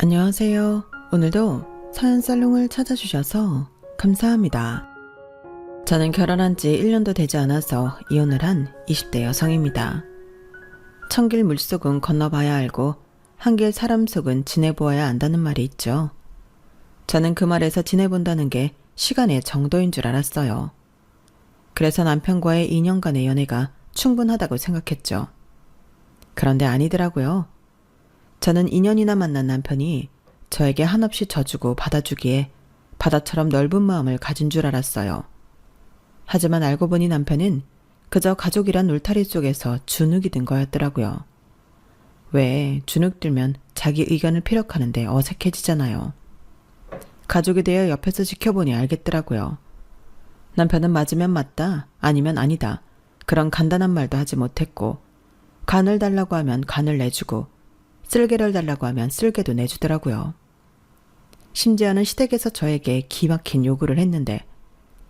안녕하세요. 오늘도 사연살롱을 찾아주셔서 감사합니다. 저는 결혼한 지 1년도 되지 않아서 이혼을 한 20대 여성입니다. 천길 물속은 건너봐야 알고 한길 사람 속은 지내보아야 안다는 말이 있죠. 저는 그 말에서 지내본다는 게 시간의 정도인 줄 알았어요. 그래서 남편과의 2년간의 연애가 충분하다고 생각했죠. 그런데 아니더라고요. 저는 2년이나 만난 남편이 저에게 한없이 져주고 받아주기에 바다처럼 넓은 마음을 가진 줄 알았어요. 하지만 알고 보니 남편은 그저 가족이란 울타리 속에서 주눅이 든 거였더라고요. 왜 주눅 들면 자기 의견을 피력하는데 어색해지잖아요. 가족이 되어 옆에서 지켜보니 알겠더라고요. 남편은 맞으면 맞다, 아니면 아니다. 그런 간단한 말도 하지 못했고, 간을 달라고 하면 간을 내주고, 쓸개를 달라고 하면 쓸개도 내주더라고요. 심지어는 시댁에서 저에게 기막힌 요구를 했는데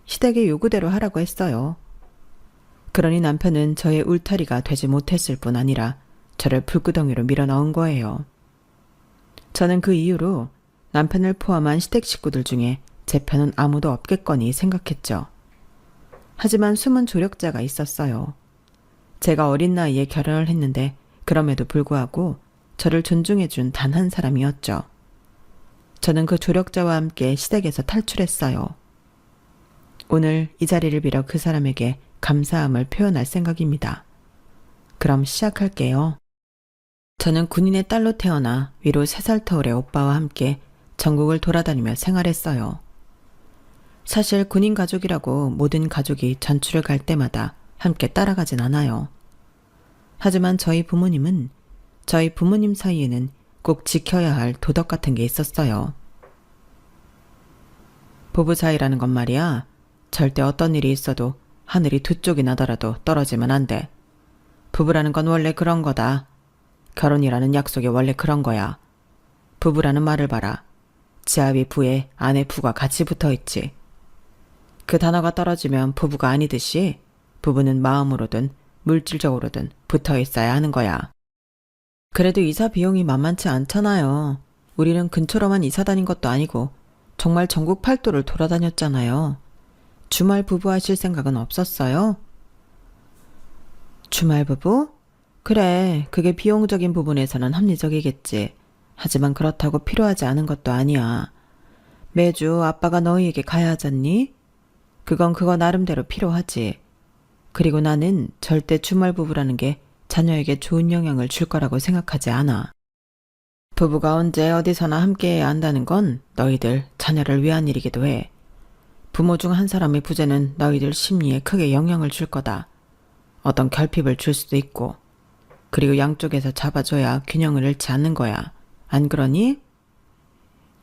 시댁의 요구대로 하라고 했어요. 그러니 남편은 저의 울타리가 되지 못했을 뿐 아니라 저를 불구덩이로 밀어넣은 거예요. 저는 그 이후로 남편을 포함한 시댁 식구들 중에 제 편은 아무도 없겠거니 생각했죠. 하지만 숨은 조력자가 있었어요. 제가 어린 나이에 결혼을 했는데 그럼에도 불구하고 저를 존중해준 단 한 사람이었죠. 저는 그 조력자와 함께 시댁에서 탈출했어요. 오늘 이 자리를 빌어 그 사람에게 감사함을 표현할 생각입니다. 그럼 시작할게요. 저는 군인의 딸로 태어나 위로 3살 터울의 오빠와 함께 전국을 돌아다니며 생활했어요. 사실 군인 가족이라고 모든 가족이 전출을 갈 때마다 함께 따라가진 않아요. 하지만 저희 부모님 사이에는 꼭 지켜야 할 도덕 같은 게 있었어요. 부부 사이라는 건 말이야, 절대 어떤 일이 있어도 하늘이 두 쪽이 나더라도 떨어지면 안 돼. 부부라는 건 원래 그런 거다. 결혼이라는 약속이 원래 그런 거야. 부부라는 말을 봐라. 지압이 부에 아내 부가 같이 붙어 있지. 그 단어가 떨어지면 부부가 아니듯이 부부는 마음으로든 물질적으로든 붙어 있어야 하는 거야. 그래도 이사 비용이 만만치 않잖아요. 우리는 근처로만 이사 다닌 것도 아니고 정말 전국 팔도를 돌아다녔잖아요. 주말 부부 하실 생각은 없었어요? 주말 부부? 그래, 그게 비용적인 부분에서는 합리적이겠지. 하지만 그렇다고 필요하지 않은 것도 아니야. 매주 아빠가 너희에게 가야 하잖니? 그건 그거 나름대로 필요하지. 그리고 나는 절대 주말 부부라는 게 자녀에게 좋은 영향을 줄 거라고 생각하지 않아. 부부가 언제 어디서나 함께해야 한다는 건 너희들 자녀를 위한 일이기도 해. 부모 중 한 사람의 부재는 너희들 심리에 크게 영향을 줄 거다. 어떤 결핍을 줄 수도 있고. 그리고 양쪽에서 잡아줘야 균형을 잃지 않는 거야. 안 그러니?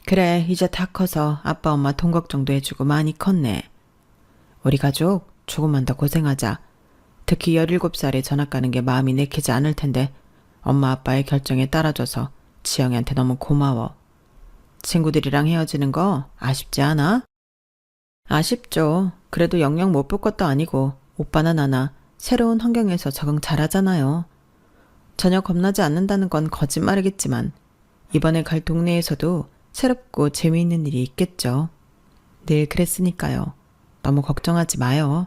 그래, 이제 다 커서 아빠 엄마 돈 걱정도 해주고 많이 컸네. 우리 가족 조금만 더 고생하자. 특히 17살에 전학 가는 게 마음이 내키지 않을 텐데 엄마 아빠의 결정에 따라줘서 지영이한테 너무 고마워. 친구들이랑 헤어지는 거 아쉽지 않아? 아쉽죠. 그래도 영영 못 볼 것도 아니고 오빠나 나나 새로운 환경에서 적응 잘하잖아요. 전혀 겁나지 않는다는 건 거짓말이겠지만 이번에 갈 동네에서도 새롭고 재미있는 일이 있겠죠. 늘 그랬으니까요. 너무 걱정하지 마요.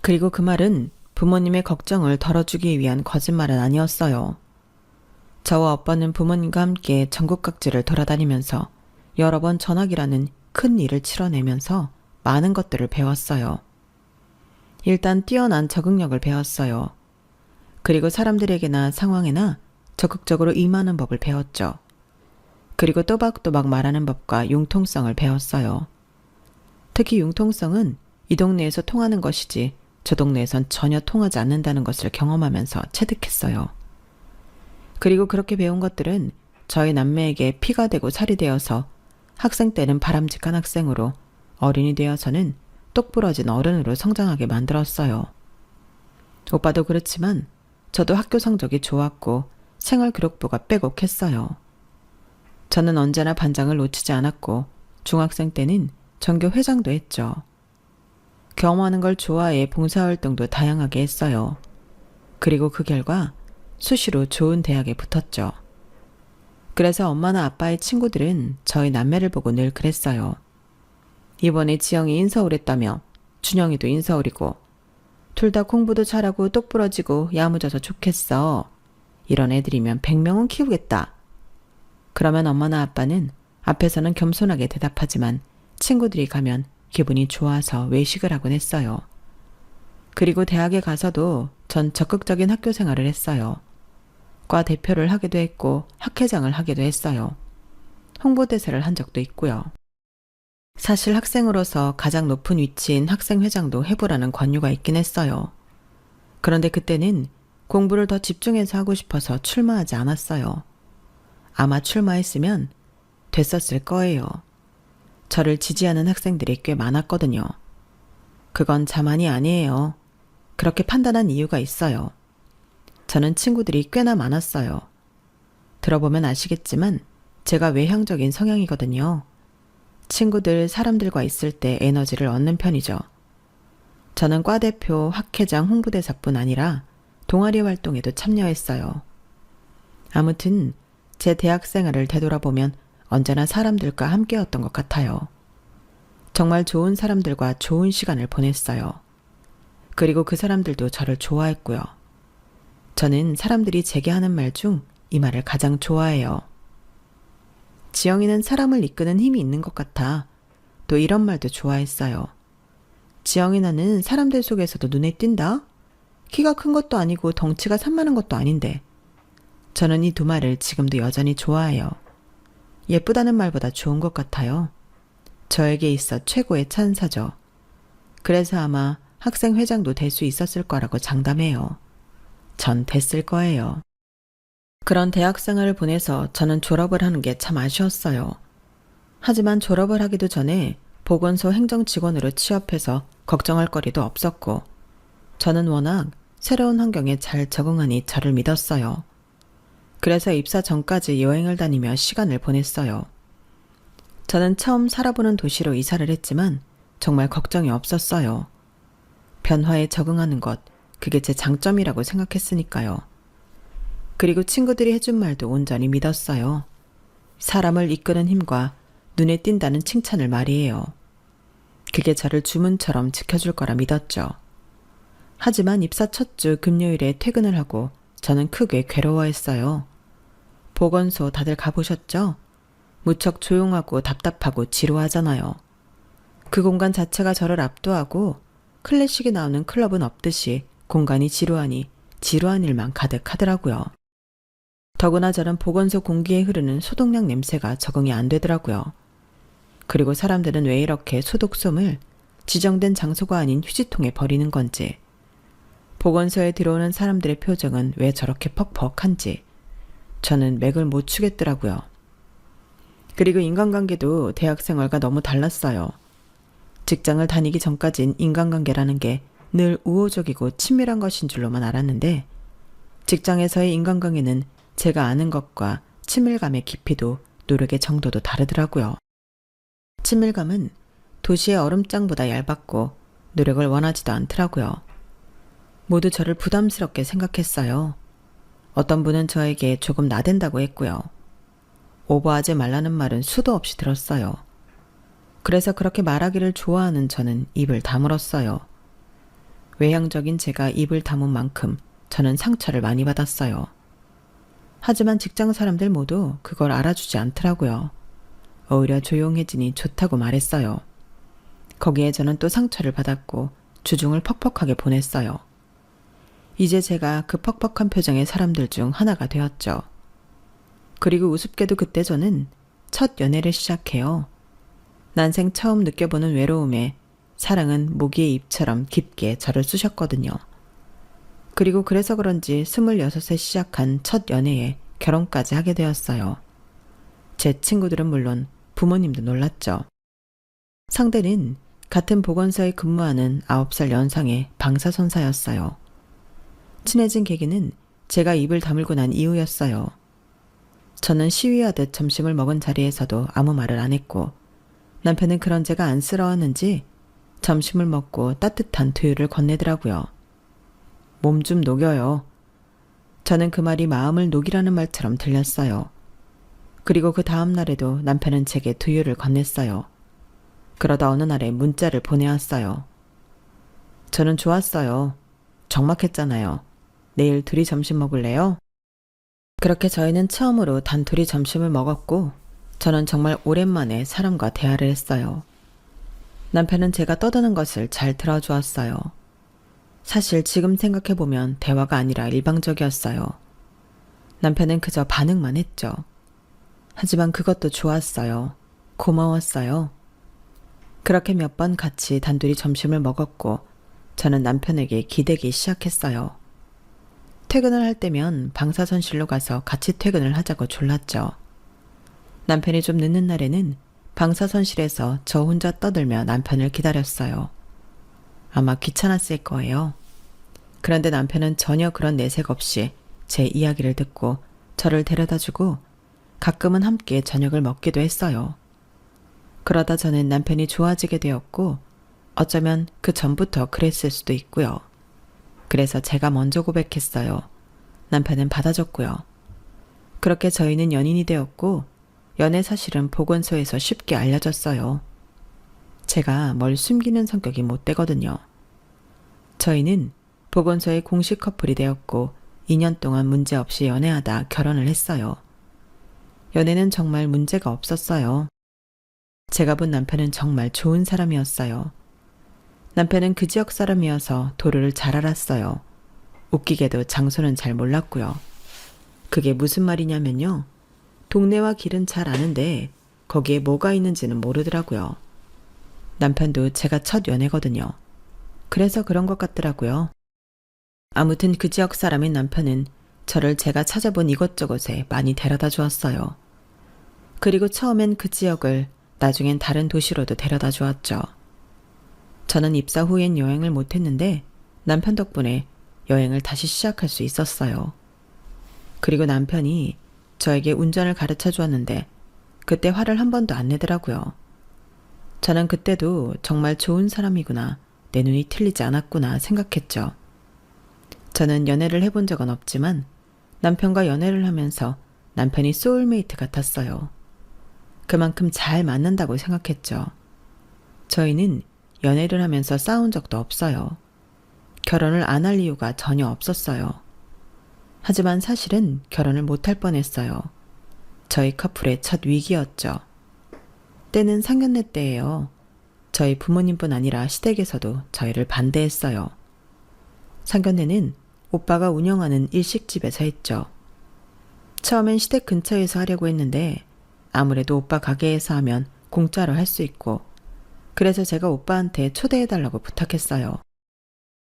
그리고 그 말은 부모님의 걱정을 덜어주기 위한 거짓말은 아니었어요. 저와 오빠는 부모님과 함께 전국 각지를 돌아다니면서 여러 번 전학이라는 큰 일을 치러내면서 많은 것들을 배웠어요. 일단 뛰어난 적응력을 배웠어요. 그리고 사람들에게나 상황에나 적극적으로 임하는 법을 배웠죠. 그리고 또박또박 말하는 법과 융통성을 배웠어요. 특히 융통성은 이 동네에서 통하는 것이지 저 동네에선 전혀 통하지 않는다는 것을 경험하면서 체득했어요. 그리고 그렇게 배운 것들은 저희 남매에게 피가 되고 살이 되어서 학생 때는 바람직한 학생으로 어린이 되어서는 똑부러진 어른으로 성장하게 만들었어요. 오빠도 그렇지만 저도 학교 성적이 좋았고 생활기록부가 빼곡했어요. 저는 언제나 반장을 놓치지 않았고 중학생 때는 전교 회장도 했죠. 경험하는 걸 좋아해 봉사활동도 다양하게 했어요. 그리고 그 결과 수시로 좋은 대학에 붙었죠. 그래서 엄마나 아빠의 친구들은 저희 남매를 보고 늘 그랬어요. 이번에 지영이 인서울했다며 준영이도 인서울이고 둘 다 공부도 잘하고 똑부러지고 야무져서 좋겠어. 이런 애들이면 100명은 키우겠다. 그러면 엄마나 아빠는 앞에서는 겸손하게 대답하지만 친구들이 가면 기분이 좋아서 외식을 하곤 했어요. 그리고 대학에 가서도 전 적극적인 학교 생활을 했어요. 과 대표를 하기도 했고 학회장을 하기도 했어요. 홍보대사를 한 적도 있고요. 사실 학생으로서 가장 높은 위치인 학생회장도 해보라는 권유가 있긴 했어요. 그런데 그때는 공부를 더 집중해서 하고 싶어서 출마하지 않았어요. 아마 출마했으면 됐었을 거예요. 저를 지지하는 학생들이 꽤 많았거든요. 그건 자만이 아니에요. 그렇게 판단한 이유가 있어요. 저는 친구들이 꽤나 많았어요. 들어보면 아시겠지만 제가 외향적인 성향이거든요. 친구들, 사람들과 있을 때 에너지를 얻는 편이죠. 저는 과대표, 학회장, 홍보대사뿐 아니라 동아리 활동에도 참여했어요. 아무튼 제 대학 생활을 되돌아보면 언제나 사람들과 함께였던 것 같아요. 정말 좋은 사람들과 좋은 시간을 보냈어요. 그리고 그 사람들도 저를 좋아했고요. 저는 사람들이 제게 하는 말 중 이 말을 가장 좋아해요. 지영이는 사람을 이끄는 힘이 있는 것 같아. 또 이런 말도 좋아했어요. 지영이 나는 사람들 속에서도 눈에 띈다? 키가 큰 것도 아니고 덩치가 산만한 것도 아닌데. 저는 이 두 말을 지금도 여전히 좋아해요. 예쁘다는 말보다 좋은 것 같아요. 저에게 있어 최고의 찬사죠. 그래서 아마 학생회장도 될 수 있었을 거라고 장담해요. 전 됐을 거예요. 그런 대학생활을 보내서 저는 졸업을 하는 게 참 아쉬웠어요. 하지만 졸업을 하기도 전에 보건소 행정직원으로 취업해서 걱정할 거리도 없었고 저는 워낙 새로운 환경에 잘 적응하니 저를 믿었어요. 그래서 입사 전까지 여행을 다니며 시간을 보냈어요. 저는 처음 살아보는 도시로 이사를 했지만 정말 걱정이 없었어요. 변화에 적응하는 것, 그게 제 장점이라고 생각했으니까요. 그리고 친구들이 해준 말도 온전히 믿었어요. 사람을 이끄는 힘과 눈에 띈다는 칭찬을 말이에요. 그게 저를 주문처럼 지켜줄 거라 믿었죠. 하지만 입사 첫 주 금요일에 퇴근을 하고 저는 크게 괴로워했어요. 보건소 다들 가보셨죠? 무척 조용하고 답답하고 지루하잖아요. 그 공간 자체가 저를 압도하고 클래식이 나오는 클럽은 없듯이 공간이 지루하니 지루한 일만 가득하더라고요. 더구나 저는 보건소 공기에 흐르는 소독약 냄새가 적응이 안 되더라고요. 그리고 사람들은 왜 이렇게 소독솜을 지정된 장소가 아닌 휴지통에 버리는 건지, 보건소에 들어오는 사람들의 표정은 왜 저렇게 퍽퍽한지 저는 맥을 못 추겠더라고요. 그리고 인간관계도 대학생활과 너무 달랐어요. 직장을 다니기 전까진 인간관계라는 게 늘 우호적이고 친밀한 것인 줄로만 알았는데 직장에서의 인간관계는 제가 아는 것과 친밀감의 깊이도 노력의 정도도 다르더라고요. 친밀감은 도시의 얼음장보다 얇았고 노력을 원하지도 않더라고요. 모두 저를 부담스럽게 생각했어요. 어떤 분은 저에게 조금 나댄다고 했고요. 오버하지 말라는 말은 수도 없이 들었어요. 그래서 그렇게 말하기를 좋아하는 저는 입을 다물었어요. 외향적인 제가 입을 다문 만큼 저는 상처를 많이 받았어요. 하지만 직장 사람들 모두 그걸 알아주지 않더라고요. 오히려 조용해지니 좋다고 말했어요. 거기에 저는 또 상처를 받았고 주중을 퍽퍽하게 보냈어요. 이제 제가 그 퍽퍽한 표정의 사람들 중 하나가 되었죠. 그리고 우습게도 그때 저는 첫 연애를 시작해요. 난생 처음 느껴보는 외로움에 사랑은 모기의 입처럼 깊게 저를 쑤셨거든요. 그리고 그래서 그런지 26세 시작한 첫 연애에 결혼까지 하게 되었어요. 제 친구들은 물론 부모님도 놀랐죠. 상대는 같은 보건소에 근무하는 9살 연상의 방사선사였어요. 친해진 계기는 제가 입을 다물고 난 이후였어요. 저는 시위하듯 점심을 먹은 자리에서도 아무 말을 안 했고 남편은 그런 제가 안쓰러웠는지 점심을 먹고 따뜻한 두유를 건네더라고요. 몸 좀 녹여요. 저는 그 말이 마음을 녹이라는 말처럼 들렸어요. 그리고 그 다음 날에도 남편은 제게 두유를 건넸어요. 그러다 어느 날에 문자를 보내왔어요. 저는 좋았어요. 적막했잖아요. 내일 둘이 점심 먹을래요? 그렇게 저희는 처음으로 단둘이 점심을 먹었고 저는 정말 오랜만에 사람과 대화를 했어요. 남편은 제가 떠드는 것을 잘 들어주었어요. 사실 지금 생각해보면 대화가 아니라 일방적이었어요. 남편은 그저 반응만 했죠. 하지만 그것도 좋았어요. 고마웠어요. 그렇게 몇 번 같이 단둘이 점심을 먹었고 저는 남편에게 기대기 시작했어요. 퇴근을 할 때면 방사선실로 가서 같이 퇴근을 하자고 졸랐죠. 남편이 좀 늦는 날에는 방사선실에서 저 혼자 떠들며 남편을 기다렸어요. 아마 귀찮았을 거예요. 그런데 남편은 전혀 그런 내색 없이 제 이야기를 듣고 저를 데려다주고 가끔은 함께 저녁을 먹기도 했어요. 그러다 저는 남편이 좋아지게 되었고 어쩌면 그 전부터 그랬을 수도 있고요. 그래서 제가 먼저 고백했어요. 남편은 받아줬고요. 그렇게 저희는 연인이 되었고 연애 사실은 보건소에서 쉽게 알려졌어요. 제가 뭘 숨기는 성격이 못 되거든요. 저희는 보건소의 공식 커플이 되었고 2년 동안 문제없이 연애하다 결혼을 했어요. 연애는 정말 문제가 없었어요. 제가 본 남편은 정말 좋은 사람이었어요. 남편은 그 지역 사람이어서 도로를 잘 알았어요. 웃기게도 장소는 잘 몰랐고요. 그게 무슨 말이냐면요. 동네와 길은 잘 아는데 거기에 뭐가 있는지는 모르더라고요. 남편도 제가 첫 연애거든요. 그래서 그런 것 같더라고요. 아무튼 그 지역 사람인 남편은 저를 제가 찾아본 이곳저곳에 많이 데려다 주었어요. 그리고 처음엔 그 지역을 나중엔 다른 도시로도 데려다 주었죠. 저는 입사 후엔 여행을 못했는데 남편 덕분에 여행을 다시 시작할 수 있었어요. 그리고 남편이 저에게 운전을 가르쳐 주었는데 그때 화를 한 번도 안 내더라고요. 저는 그때도 정말 좋은 사람이구나, 내 눈이 틀리지 않았구나 생각했죠. 저는 연애를 해본 적은 없지만 남편과 연애를 하면서 남편이 소울메이트 같았어요. 그만큼 잘 맞는다고 생각했죠. 저희는 연애를 하면서 싸운 적도 없어요. 결혼을 안 할 이유가 전혀 없었어요. 하지만 사실은 결혼을 못할 뻔했어요. 저희 커플의 첫 위기였죠. 때는 상견례 때예요. 저희 부모님뿐 아니라 시댁에서도 저희를 반대했어요. 상견례는 오빠가 운영하는 일식집에서 했죠. 처음엔 시댁 근처에서 하려고 했는데 아무래도 오빠 가게에서 하면 공짜로 할 수 있고 그래서 제가 오빠한테 초대해달라고 부탁했어요.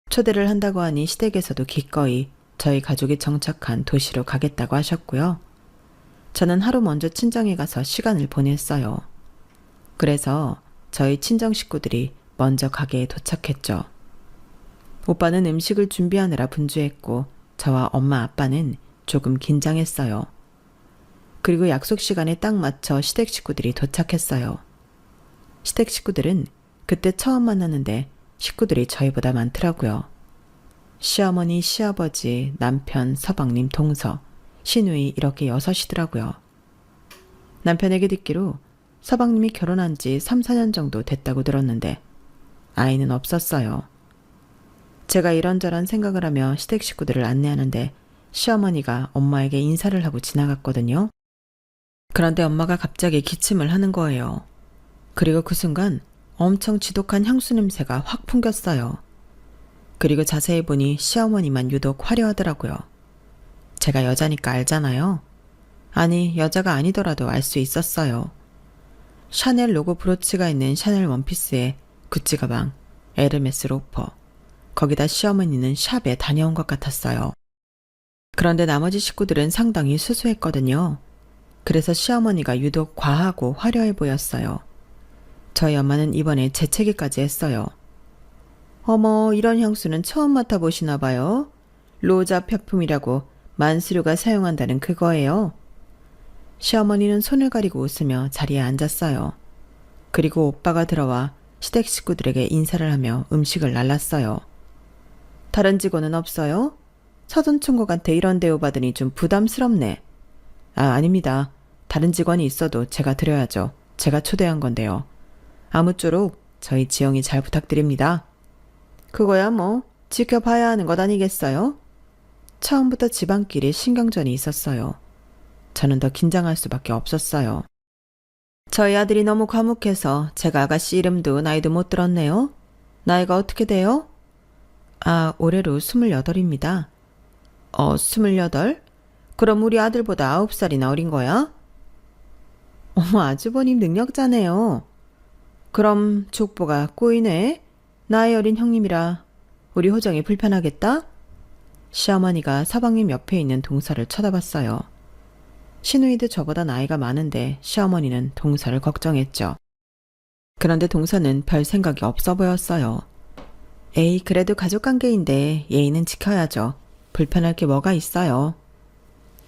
초대를 한다고 하니 시댁에서도 기꺼이 저희 가족이 정착한 도시로 가겠다고 하셨고요. 저는 하루 먼저 친정에 가서 시간을 보냈어요. 그래서 저희 친정 식구들이 먼저 가게에 도착했죠. 오빠는 음식을 준비하느라 분주했고 저와 엄마 아빠는 조금 긴장했어요. 그리고 약속 시간에 딱 맞춰 시댁 식구들이 도착했어요. 시댁 식구들은 그때 처음 만났는데 식구들이 저희보다 많더라고요. 시어머니, 시아버지, 남편, 서방님, 동서, 시누이 이렇게 6이더라고요. 남편에게 듣기로 서방님이 결혼한 지 3, 4년 정도 됐다고 들었는데 아이는 없었어요. 제가 이런저런 생각을 하며 시댁 식구들을 안내하는데 시어머니가 엄마에게 인사를 하고 지나갔거든요. 그런데 엄마가 갑자기 기침을 하는 거예요. 그리고 그 순간 엄청 지독한 향수 냄새가 확 풍겼어요. 그리고 자세히 보니 시어머니만 유독 화려하더라고요. 제가 여자니까 알잖아요. 아니, 여자가 아니더라도 알 수 있었어요. 샤넬 로고 브로치가 있는 샤넬 원피스에 구찌 가방, 에르메스 로퍼, 거기다 시어머니는 샵에 다녀온 것 같았어요. 그런데 나머지 식구들은 상당히 수수했거든요. 그래서 시어머니가 유독 과하고 화려해 보였어요. 저희 엄마는 이번에 재채기까지 했어요. 어머, 이런 향수는 처음 맡아보시나 봐요. 로자 편품이라고 만수르가 사용한다는 그거예요. 시어머니는 손을 가리고 웃으며 자리에 앉았어요. 그리고 오빠가 들어와 시댁 식구들에게 인사를 하며 음식을 날랐어요. 다른 직원은 없어요? 서둔총각한테 이런 대우 받으니 좀 부담스럽네. 아닙니다. 다른 직원이 있어도 제가 드려야죠. 제가 초대한 건데요. 아무쪼록 저희 지영이 잘 부탁드립니다. 그거야 뭐 지켜봐야 하는 것 아니겠어요? 처음부터 집안끼리 신경전이 있었어요. 저는 더 긴장할 수밖에 없었어요. 저희 아들이 너무 과묵해서 제가 아가씨 이름도 나이도 못 들었네요. 나이가 어떻게 돼요? 아, 올해로 28입니다. 28? 그럼 우리 아들보다 9살이나 어린 거야? 어머, 아주버님 능력자네요. 그럼 족보가 꼬이네. 나이 어린 형님이라 우리 호정이 불편하겠다? 시어머니가 서방님 옆에 있는 동서를 쳐다봤어요. 시누이도 저보다 나이가 많은데 시어머니는 동서를 걱정했죠. 그런데 동서는 별 생각이 없어 보였어요. 에이, 그래도 가족관계인데 예의는 지켜야죠. 불편할 게 뭐가 있어요.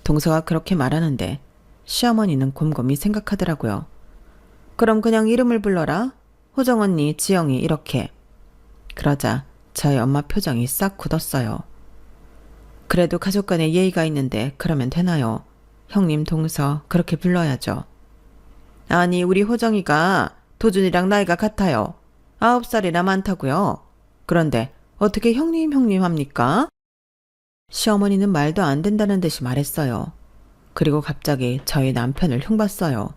동서가 그렇게 말하는데 시어머니는 곰곰이 생각하더라고요. 그럼 그냥 이름을 불러라. 호정 언니, 지영이 이렇게. 그러자 저희 엄마 표정이 싹 굳었어요. 그래도 가족 간에 예의가 있는데 그러면 되나요? 형님 동서 그렇게 불러야죠. 아니, 우리 호정이가 도준이랑 나이가 같아요. 9살이나 많다고요. 그런데 어떻게 형님 합니까? 시어머니는 말도 안 된다는 듯이 말했어요. 그리고 갑자기 저희 남편을 흉봤어요.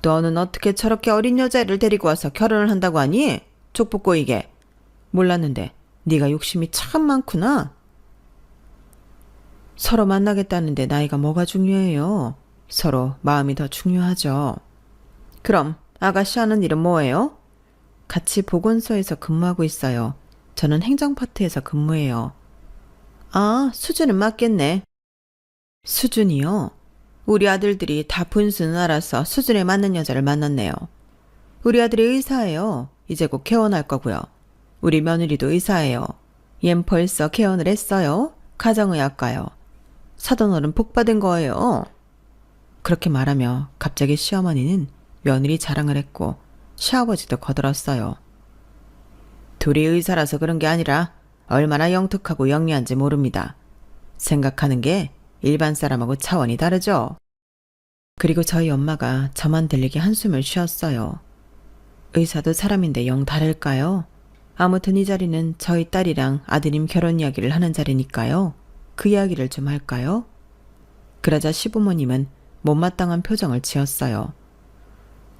너는 어떻게 저렇게 어린 여자를 데리고 와서 결혼을 한다고 하니? 족보 꼬이게. 몰랐는데 네가 욕심이 참 많구나. 서로 만나겠다는데 나이가 뭐가 중요해요? 서로 마음이 더 중요하죠. 그럼 아가씨 하는 일은 뭐예요? 같이 보건소에서 근무하고 있어요. 저는 행정파트에서 근무해요. 아, 수준은 맞겠네. 수준이요? 우리 아들들이 다 분수는 알아서 수준에 맞는 여자를 만났네요. 우리 아들이 의사예요. 이제 곧 개원할 거고요. 우리 며느리도 의사예요. 얜 벌써 개원을 했어요. 가정의학과요. 사돈어른 복 받은 거예요. 그렇게 말하며 갑자기 시어머니는 며느리 자랑을 했고 시아버지도 거들었어요. 둘이 의사라서 그런 게 아니라 얼마나 영특하고 영리한지 모릅니다. 생각하는 게 일반 사람하고 차원이 다르죠. 그리고 저희 엄마가 저만 들리게 한숨을 쉬었어요. 의사도 사람인데 영 다를까요? 아무튼 이 자리는 저희 딸이랑 아드님 결혼 이야기를 하는 자리니까요. 그 이야기를 좀 할까요? 그러자 시부모님은 못마땅한 표정을 지었어요.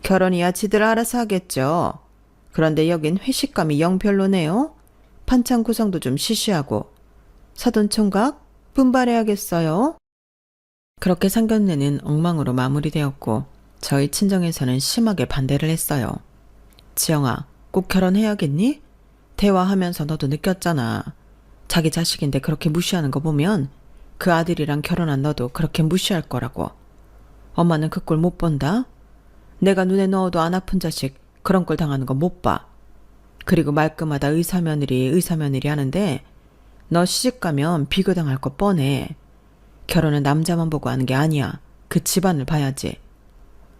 결혼이야 지들 알아서 하겠죠. 그런데 여긴 회식감이 영 별로네요. 반찬 구성도 좀 시시하고. 사돈총각 분발해야겠어요. 그렇게 상견례는 엉망으로 마무리되었고 저희 친정에서는 심하게 반대를 했어요. 지영아, 꼭 결혼해야겠니? 대화하면서 너도 느꼈잖아. 자기 자식인데 그렇게 무시하는 거 보면 그 아들이랑 결혼한 너도 그렇게 무시할 거라고. 엄마는 그 꼴 못 본다. 내가 눈에 넣어도 안 아픈 자식 그런 꼴 당하는 거 못 봐. 그리고 말끝마다 의사며느리 하는데 너 시집가면 비교당할 거 뻔해. 결혼은 남자만 보고 하는 게 아니야. 그 집안을 봐야지.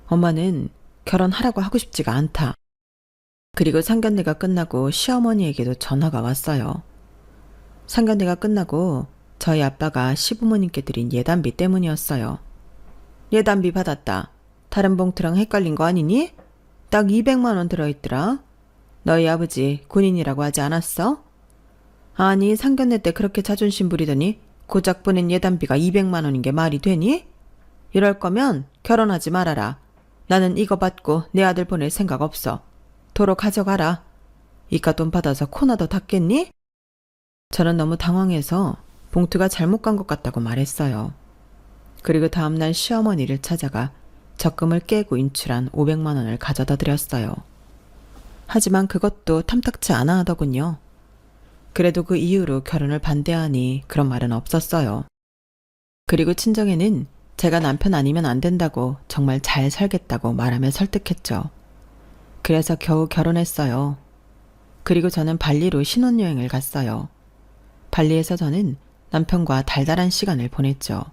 엄마는 결혼하라고 하고 싶지가 않다. 그리고 상견례가 끝나고 시어머니에게도 전화가 왔어요. 상견례가 끝나고 저희 아빠가 시부모님께 드린 예단비 때문이었어요. 예단비 받았다. 다른 봉투랑 헷갈린 거 아니니? 딱 200만 원 들어있더라. 너희 아버지 군인이라고 하지 않았어? 아니, 상견례 때 그렇게 자존심 부리더니 고작 보낸 예단비가 200만 원인 게 말이 되니? 이럴 거면 결혼하지 말아라. 나는 이거 받고 내 아들 보낼 생각 없어. 도로 가져가라. 이깟 돈 받아서 코나도 닦겠니? 저는 너무 당황해서 봉투가 잘못 간 것 같다고 말했어요. 그리고 다음날 시어머니를 찾아가 적금을 깨고 인출한 500만 원을 가져다 드렸어요. 하지만 그것도 탐탁치 않아 하더군요. 그래도 그 이후로 결혼을 반대하니 그런 말은 없었어요. 그리고 친정에는 제가 남편 아니면 안 된다고 정말 잘 살겠다고 말하며 설득했죠. 그래서 겨우 결혼했어요. 그리고 저는 발리로 신혼여행을 갔어요. 발리에서 저는 남편과 달달한 시간을 보냈죠.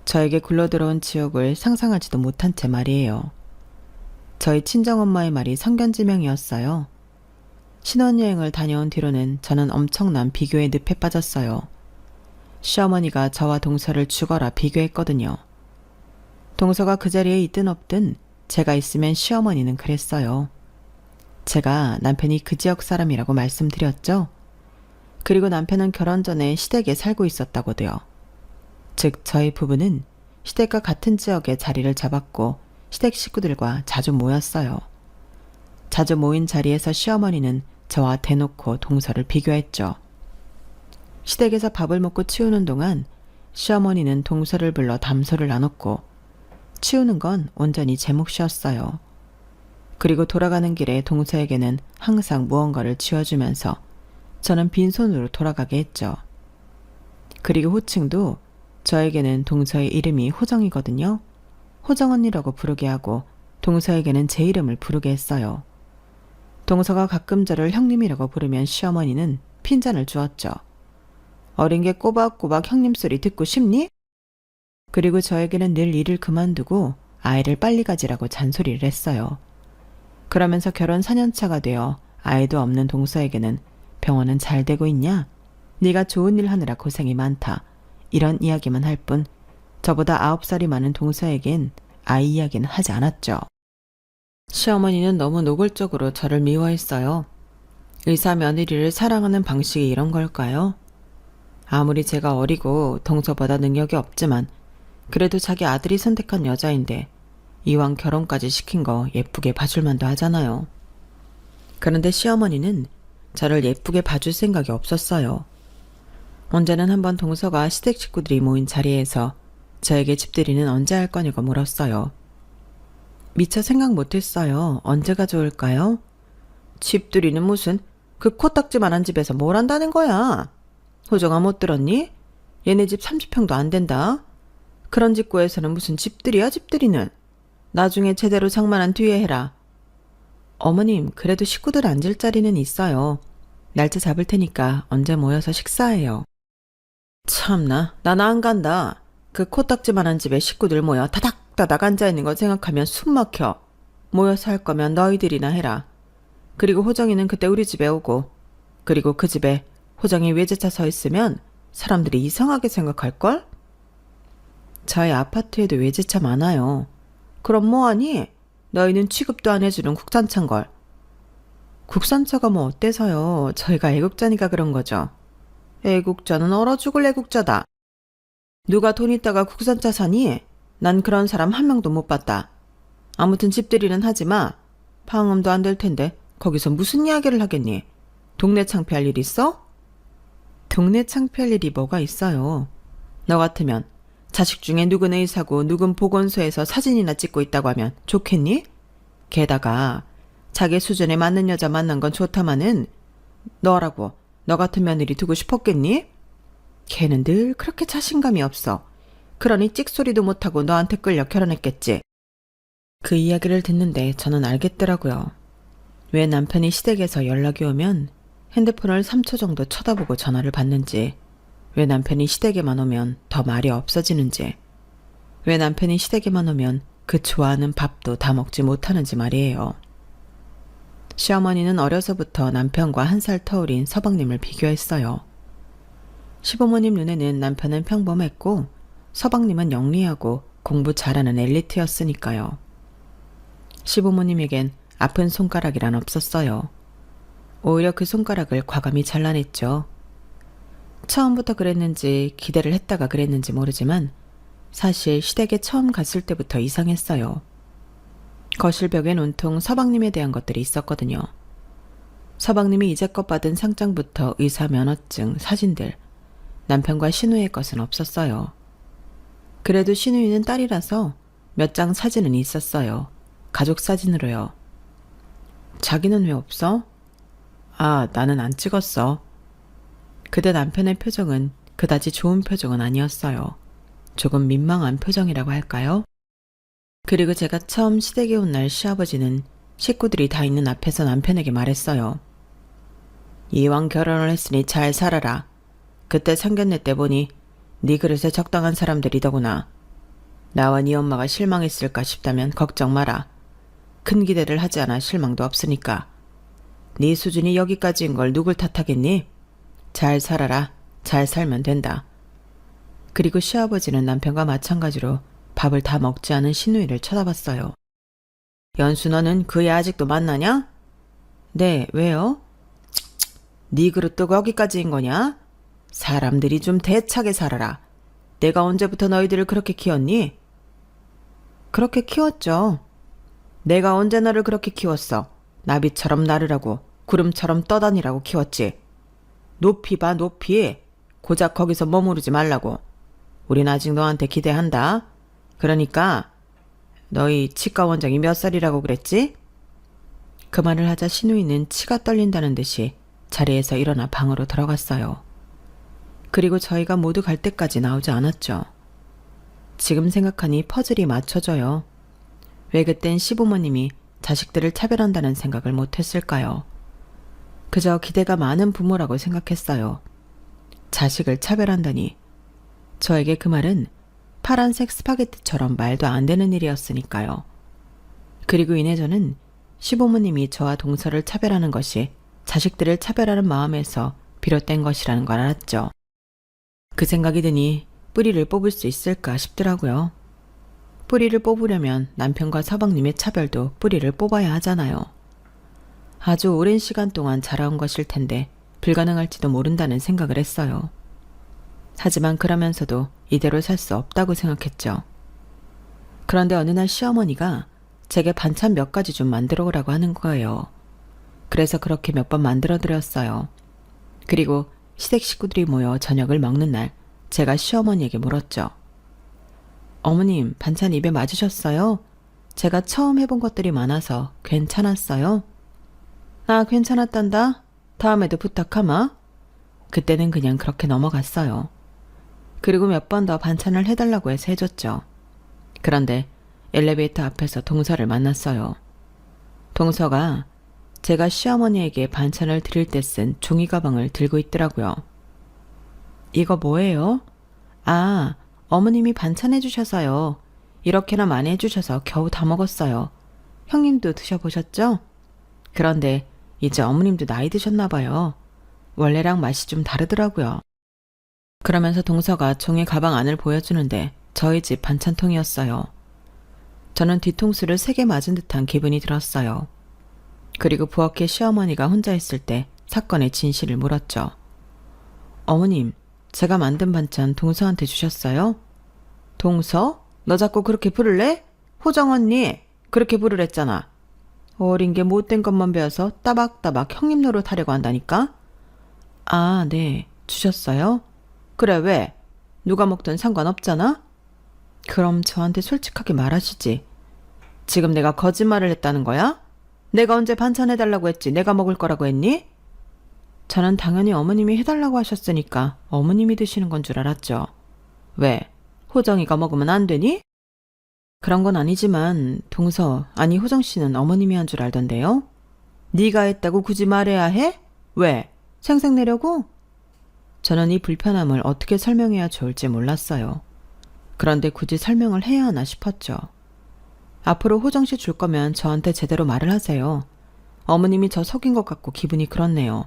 저에게 굴러들어온 지옥을 상상하지도 못한 채 말이에요. 저희 친정엄마의 말이 성견지명이었어요. 신혼여행을 다녀온 뒤로는 저는 엄청난 비교의 늪에 빠졌어요. 시어머니가 저와 동서를 죽어라 비교했거든요. 동서가 그 자리에 있든 없든 제가 있으면 시어머니는 그랬어요. 제가 남편이 그 지역 사람이라고 말씀드렸죠. 그리고 남편은 결혼 전에 시댁에 살고 있었다고도요. 즉 저희 부부는 시댁과 같은 지역에 자리를 잡았고 시댁 식구들과 자주 모였어요. 자주 모인 자리에서 시어머니는 저와 대놓고 동서를 비교했죠. 시댁에서 밥을 먹고 치우는 동안 시어머니는 동서를 불러 담소를 나눴고 치우는 건 온전히 제 몫이었어요. 그리고 돌아가는 길에 동서에게는 항상 무언가를 쥐어주면서 저는 빈손으로 돌아가게 했죠. 그리고 호칭도 저에게는 동서의 이름이 호정이거든요. 호정 언니라고 부르게 하고 동서에게는 제 이름을 부르게 했어요. 동서가 가끔 저를 형님이라고 부르면 시어머니는 핀잔을 주었죠. 어린 게 꼬박꼬박 형님 소리 듣고 싶니? 그리고 저에게는 늘 일을 그만두고 아이를 빨리 가지라고 잔소리를 했어요. 그러면서 결혼 4년차가 되어 아이도 없는 동서에게는 병원은 잘 되고 있냐? 네가 좋은 일 하느라 고생이 많다. 이런 이야기만 할 뿐 저보다 9살이 많은 동서에겐 아이 이야기는 하지 않았죠. 시어머니는 너무 노골적으로 저를 미워했어요. 의사 며느리를 사랑하는 방식이 이런 걸까요? 아무리 제가 어리고 동서보다 능력이 없지만 그래도 자기 아들이 선택한 여자인데 이왕 결혼까지 시킨 거 예쁘게 봐줄 만도 하잖아요. 그런데 시어머니는 저를 예쁘게 봐줄 생각이 없었어요. 언제는 한번 동서가 시댁 식구들이 모인 자리에서 저에게 집들이는 언제 할 거냐고 물었어요. 미처 생각 못했어요. 언제가 좋을까요? 집들이는 무슨 그 코딱지만한 집에서 뭘 한다는 거야? 호정아 못 들었니? 얘네 집 30평도 안 된다. 그런 집 구해서는 무슨 집들이야 집들이는. 나중에 제대로 장만한 뒤에 해라. 어머님 그래도 식구들 앉을 자리는 있어요. 날짜 잡을 테니까 언제 모여서 식사해요. 참나 난 안 간다. 그 코딱지만한 집에 식구들 모여 다닥다닥 앉아있는 거 생각하면 숨 막혀. 모여서 할 거면 너희들이나 해라. 그리고 호정이는 그때 우리 집에 오고 그리고 그 집에 호정이 외제차 서 있으면 사람들이 이상하게 생각할걸? 저희 아파트에도 외제차 많아요. 그럼 뭐하니? 너희는 취급도 안 해주는 국산차인걸. 국산차가 뭐 어때서요? 저희가 애국자니까 그런 거죠. 애국자는 얼어 죽을 애국자다. 누가 돈 있다가 국산차 사니? 난 그런 사람 한 명도 못 봤다. 아무튼 집들이는 하지 마. 방음도 안 될 텐데 거기서 무슨 이야기를 하겠니? 동네 창피할 일 있어? 동네 창피할 일이 뭐가 있어요. 너 같으면 자식 중에 누군 의사고 누군 보건소에서 사진이나 찍고 있다고 하면 좋겠니? 게다가 자기 수준에 맞는 여자 만난 건 좋다마는 너라고 너 같은 며느리 두고 싶었겠니? 걔는 늘 그렇게 자신감이 없어. 그러니 찍소리도 못하고 너한테 끌려 결혼했겠지. 그 이야기를 듣는데 저는 알겠더라고요. 왜 남편이 시댁에서 연락이 오면 핸드폰을 3초 정도 쳐다보고 전화를 받는지, 왜 남편이 시댁에만 오면 더 말이 없어지는지, 왜 남편이 시댁에만 오면 그 좋아하는 밥도 다 먹지 못하는지 말이에요. 시어머니는 어려서부터 남편과 1살 터울인 서방님을 비교했어요. 시부모님 눈에는 남편은 평범했고 서방님은 영리하고 공부 잘하는 엘리트였으니까요. 시부모님에겐 아픈 손가락이란 없었어요. 오히려 그 손가락을 과감히 잘라냈죠. 처음부터 그랬는지 기대를 했다가 그랬는지 모르지만 사실 시댁에 처음 갔을 때부터 이상했어요. 거실벽엔 온통 서방님에 대한 것들이 있었거든요. 서방님이 이제껏 받은 상장부터 의사 면허증, 사진들, 남편과 신우의 것은 없었어요. 그래도 신우이는 딸이라서 몇 장 사진은 있었어요. 가족 사진으로요. 자기는 왜 없어? 아, 나는 안 찍었어. 그때 남편의 표정은 그다지 좋은 표정은 아니었어요. 조금 민망한 표정이라고 할까요? 그리고 제가 처음 시댁에 온 날 시아버지는 식구들이 다 있는 앞에서 남편에게 말했어요. 이왕 결혼을 했으니 잘 살아라. 그때 상견례 때 보니 네 그릇에 적당한 사람들이더구나. 나와 네 엄마가 실망했을까 싶다면 걱정 마라. 큰 기대를 하지 않아 실망도 없으니까. 네 수준이 여기까지인 걸 누굴 탓하겠니? 잘 살아라. 잘 살면 된다. 그리고 시아버지는 남편과 마찬가지로 밥을 다 먹지 않은 신우이를 쳐다봤어요. 연수 너는 그 애 아직도 만나냐? 네, 왜요? 네 그릇도 거기까지인 거냐? 사람들이 좀 대차게 살아라. 내가 언제부터 너희들을 그렇게 키웠니? 그렇게 키웠죠. 내가 언제 너를 그렇게 키웠어? 나비처럼 나르라고, 구름처럼 떠다니라고 키웠지. 높이 봐, 높이. 고작 거기서 머무르지 말라고. 우린 아직 너한테 기대한다. 그러니까 너희 치과 원장이 몇 살이라고 그랬지? 그 말을 하자 신우이는 치가 떨린다는 듯이 자리에서 일어나 방으로 들어갔어요. 그리고 저희가 모두 갈 때까지 나오지 않았죠. 지금 생각하니 퍼즐이 맞춰져요. 왜 그땐 시부모님이 자식들을 차별한다는 생각을 못했을까요? 그저 기대가 많은 부모라고 생각했어요. 자식을 차별한다니. 저에게 그 말은 파란색 스파게티처럼 말도 안 되는 일이었으니까요. 그리고 이내 저는 시부모님이 저와 동서를 차별하는 것이 자식들을 차별하는 마음에서 비롯된 것이라는 걸 알았죠. 그 생각이 드니 뿌리를 뽑을 수 있을까 싶더라고요. 뿌리를 뽑으려면 남편과 서방님의 차별도 뿌리를 뽑아야 하잖아요. 아주 오랜 시간 동안 자라온 것일 텐데 불가능할지도 모른다는 생각을 했어요. 하지만 그러면서도 이대로 살 수 없다고 생각했죠. 그런데 어느 날 시어머니가 제게 반찬 몇 가지 좀 만들어 오라고 하는 거예요. 그래서 그렇게 몇 번 만들어 드렸어요. 그리고 시댁 식구들이 모여 저녁을 먹는 날 제가 시어머니에게 물었죠. 어머님, 반찬 입에 맞으셨어요? 제가 처음 해본 것들이 많아서 괜찮았어요? 아, 괜찮았단다. 다음에도 부탁하마. 그때는 그냥 그렇게 넘어갔어요. 그리고 몇 번 더 반찬을 해달라고 해서 해줬죠. 그런데 엘리베이터 앞에서 동서를 만났어요. 동서가 제가 시어머니에게 반찬을 드릴 때 쓴 종이 가방을 들고 있더라고요. 이거 뭐예요? 아, 어머님이 반찬해 주셔서요. 이렇게나 많이 해주셔서 겨우 다 먹었어요. 형님도 드셔보셨죠? 그런데 이제 어머님도 나이 드셨나 봐요. 원래랑 맛이 좀 다르더라고요. 그러면서 동서가 종이 가방 안을 보여주는데 저희 집 반찬통이었어요. 저는 뒤통수를 3개 맞은 듯한 기분이 들었어요. 그리고 부엌에 시어머니가 혼자 있을 때 사건의 진실을 물었죠. 어머님, 제가 만든 반찬 동서한테 주셨어요? 동서? 너 자꾸 그렇게 부를래? 호정 언니, 그렇게 부르랬잖아. 어린 게 못된 것만 배워서 따박따박 형님 노릇하려고 한다니까? 아, 네. 주셨어요? 그래, 왜? 누가 먹든 상관없잖아? 그럼 저한테 솔직하게 말하시지. 지금 내가 거짓말을 했다는 거야? 내가 언제 반찬 해달라고 했지? 내가 먹을 거라고 했니? 저는 당연히 어머님이 해달라고 하셨으니까 어머님이 드시는 건 줄 알았죠. 왜? 호정이가 먹으면 안 되니? 그런 건 아니지만 동서, 아니 호정 씨는 어머님이 한 줄 알던데요? 네가 했다고 굳이 말해야 해? 왜? 생색내려고? 저는 이 불편함을 어떻게 설명해야 좋을지 몰랐어요. 그런데 굳이 설명을 해야 하나 싶었죠. 앞으로 호정 씨 줄 거면 저한테 제대로 말을 하세요. 어머님이 저 속인 것 같고 기분이 그렇네요.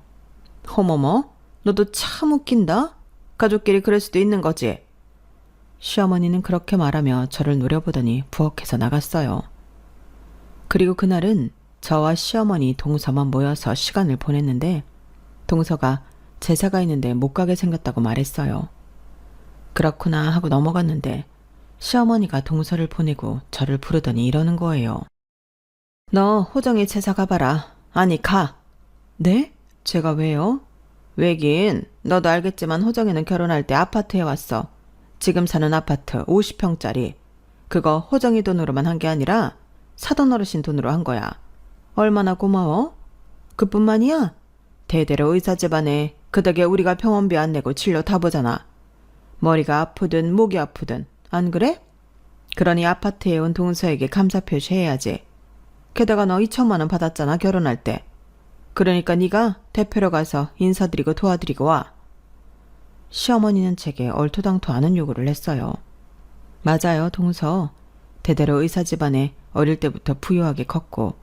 어머머, 너도 참 웃긴다. 가족끼리 그럴 수도 있는 거지. 시어머니는 그렇게 말하며 저를 노려보더니 부엌에서 나갔어요. 그리고 그날은 저와 시어머니, 동서만 모여서 시간을 보냈는데 동서가 제사가 있는데 못 가게 생겼다고 말했어요. 그렇구나 하고 넘어갔는데 시어머니가 동서를 보내고 저를 부르더니 이러는 거예요. 너 호정이 제사 가봐라. 아니 가. 네? 제가 왜요? 왜긴 너도 알겠지만 호정이는 결혼할 때 아파트에 왔어. 지금 사는 아파트 50평짜리. 그거 호정이 돈으로만 한 게 아니라 사돈 어르신 돈으로 한 거야. 얼마나 고마워? 그뿐만이야? 대대로 의사 집안에 그 덕에 우리가 병원비 안 내고 진료 다 보잖아. 머리가 아프든 목이 아프든 안 그래? 그러니 아파트에 온 동서에게 감사 표시해야지. 게다가 너 2천만 원 받았잖아 결혼할 때. 그러니까 네가 대표로 가서 인사드리고 도와드리고 와. 시어머니는 제게 얼토당토 않은 요구를 했어요. 맞아요, 동서. 대대로 의사 집안에 어릴 때부터 부유하게 컸고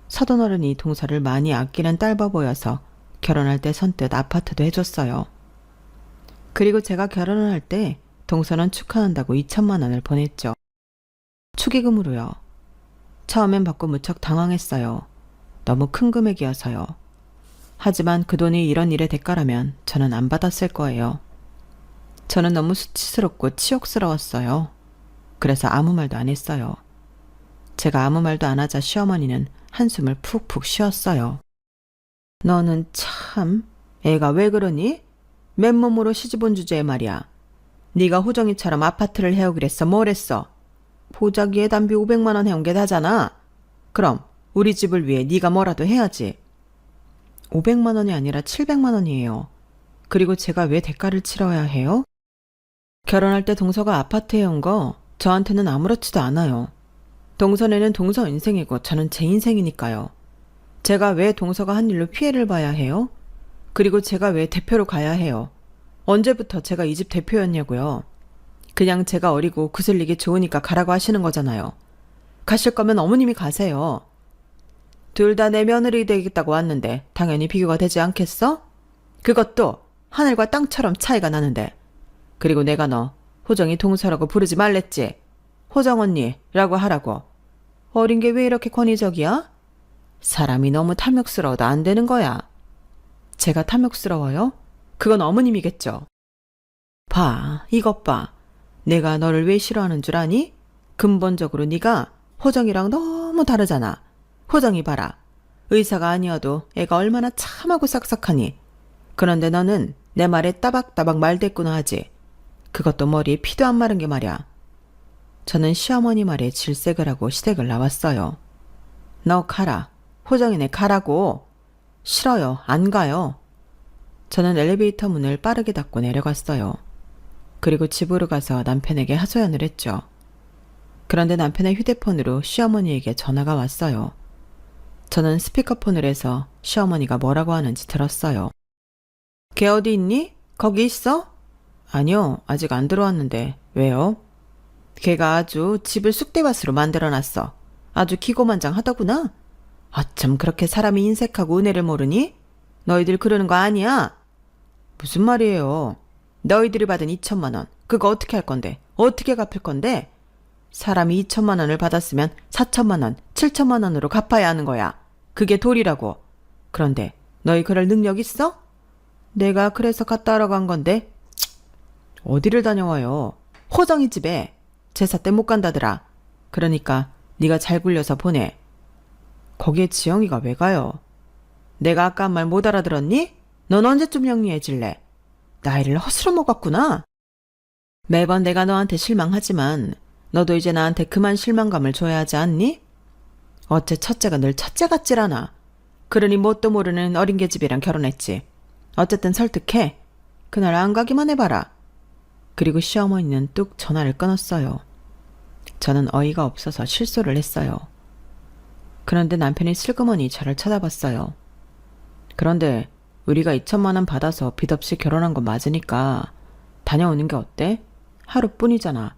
사돈 어른이 동서를 많이 아끼는 딸바 보여서 결혼할 때 선뜻 아파트도 해줬어요. 그리고 제가 결혼을 할 때 동서는 축하한다고 2천만 원을 보냈죠. 축의금으로요. 처음엔 받고 무척 당황했어요. 너무 큰 금액이어서요. 하지만 그 돈이 이런 일의 대가라면 저는 안 받았을 거예요. 저는 너무 수치스럽고 치욕스러웠어요. 그래서 아무 말도 안 했어요. 제가 아무 말도 안 하자 시어머니는 한숨을 푹푹 쉬었어요. 너는 참, 애가 왜 그러니? 맨몸으로 시집 온 주제에 말이야. 네가 호정이처럼 아파트를 해오기랬어. 뭘 했어? 보자기에 담비 500만 원 해온 게 다잖아. 그럼 우리 집을 위해 네가 뭐라도 해야지. 500만 원이 아니라 700만 원이에요. 그리고 제가 왜 대가를 치러야 해요? 결혼할 때 동서가 아파트 해온 거 저한테는 아무렇지도 않아요. 동서네는 동서 인생이고 저는 제 인생이니까요. 제가 왜 동서가 한 일로 피해를 봐야 해요? 그리고 제가 왜 대표로 가야 해요? 언제부터 제가 이 집 대표였냐고요? 그냥 제가 어리고 구슬리기 좋으니까 가라고 하시는 거잖아요. 가실 거면 어머님이 가세요. 둘 다 내 며느리 되겠다고 왔는데 당연히 비교가 되지 않겠어? 그것도 하늘과 땅처럼 차이가 나는데. 그리고 내가 너 호정이 동서라고 부르지 말랬지. 호정 언니라고 하라고. 어린 게 왜 이렇게 권위적이야? 사람이 너무 탐욕스러워도 안 되는 거야. 제가 탐욕스러워요? 그건 어머님이겠죠. 봐, 이것 봐. 내가 너를 왜 싫어하는 줄 아니? 근본적으로 네가 호정이랑 너무 다르잖아. 호정이 봐라. 의사가 아니어도 애가 얼마나 참하고 싹싹하니. 그런데 너는 내 말에 따박따박 말대꾸나 하지. 그것도 머리에 피도 안 마른 게 말이야. 저는 시어머니 말에 질색을 하고 시댁을 나왔어요. 너 가라. 호정이네 가라고. 싫어요. 안 가요. 저는 엘리베이터 문을 빠르게 닫고 내려갔어요. 그리고 집으로 가서 남편에게 하소연을 했죠. 그런데 남편의 휴대폰으로 시어머니에게 전화가 왔어요. 저는 스피커폰을 해서 시어머니가 뭐라고 하는지 들었어요. 걔 어디 있니? 거기 있어? 아니요, 아직 안 들어왔는데. 왜요? 걔가 아주 집을 쑥대밭으로 만들어놨어. 아주 기고만장하더구나. 아참 그렇게 사람이 인색하고 은혜를 모르니? 너희들 그러는 거 아니야? 무슨 말이에요? 너희들이 받은 2천만 원, 그거 어떻게 할 건데? 어떻게 갚을 건데? 사람이 2천만 원을 받았으면 4천만 원, 7천만 원으로 갚아야 하는 거야. 그게 도리라고. 그런데 너희 그럴 능력 있어? 내가 그래서 갔다 오러 간 건데. 어디를 다녀와요? 호정이 집에. 제사 때 못 간다더라. 그러니까 네가 잘 굴려서 보내. 거기에 지영이가 왜 가요? 내가 아까 한 말 못 알아들었니? 넌 언제쯤 영리해질래? 나이를 허스러 먹었구나. 매번 내가 너한테 실망하지만 너도 이제 나한테 그만 실망감을 줘야 하지 않니? 어째 첫째가 늘 첫째 같질 않아. 그러니 뭣도 모르는 어린 계집이랑 결혼했지. 어쨌든 설득해. 그날 안 가기만 해봐라. 그리고 시어머니는 뚝 전화를 끊었어요. 저는 어이가 없어서 실소를 했어요. 그런데 남편이 슬그머니 저를 쳐다봤어요. 그런데 우리가 2천만 원 받아서 빚 없이 결혼한 건 맞으니까 다녀오는 게 어때? 하루뿐이잖아.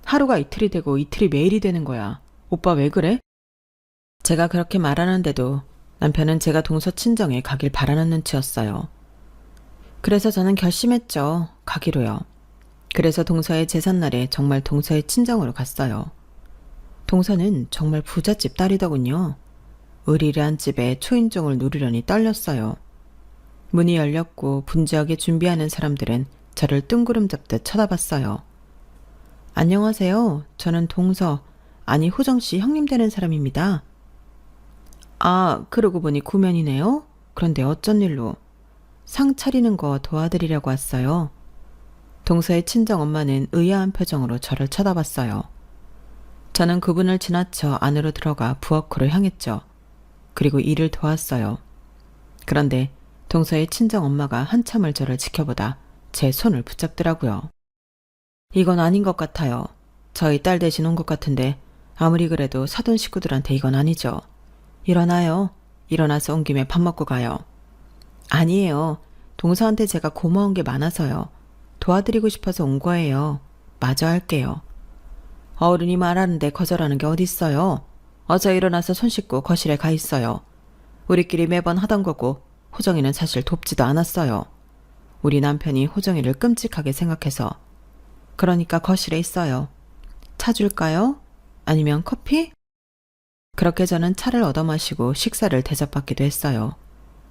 하루가 이틀이 되고 이틀이 매일이 되는 거야. 오빠 왜 그래? 제가 그렇게 말하는데도 남편은 제가 동서 친정에 가길 바라는 눈치였어요. 그래서 저는 결심했죠. 가기로요. 그래서 동서의 제삿날에 정말 동서의 친정으로 갔어요. 동서는 정말 부잣집 딸이더군요. 으리리한 집에 초인종을 누르려니 떨렸어요. 문이 열렸고 분주하게 준비하는 사람들은 저를 뜬구름 잡듯 쳐다봤어요. 안녕하세요. 저는 동서, 아니 호정씨 형님 되는 사람입니다. 아, 그러고 보니 구면이네요. 그런데 어쩐 일로? 상 차리는 거 도와드리려고 왔어요. 동서의 친정엄마는 의아한 표정으로 저를 쳐다봤어요. 저는 그분을 지나쳐 안으로 들어가 부엌으로 향했죠. 그리고 일을 도왔어요. 그런데 동서의 친정엄마가 한참을 저를 지켜보다 제 손을 붙잡더라고요. 이건 아닌 것 같아요. 저희 딸 대신 온 것 같은데 아무리 그래도 사돈 식구들한테 이건 아니죠. 일어나요. 일어나서 온 김에 밥 먹고 가요. 아니에요. 동서한테 제가 고마운 게 많아서요. 도와드리고 싶어서 온 거예요. 마저 할게요. 어른이 말하는데 거절하는 게 어딨어요. 어서 일어나서 손 씻고 거실에 가 있어요. 우리끼리 매번 하던 거고 호정이는 사실 돕지도 않았어요. 우리 남편이 호정이를 끔찍하게 생각해서. 그러니까 거실에 있어요. 차 줄까요? 아니면 커피? 그렇게 저는 차를 얻어 마시고 식사를 대접받기도 했어요.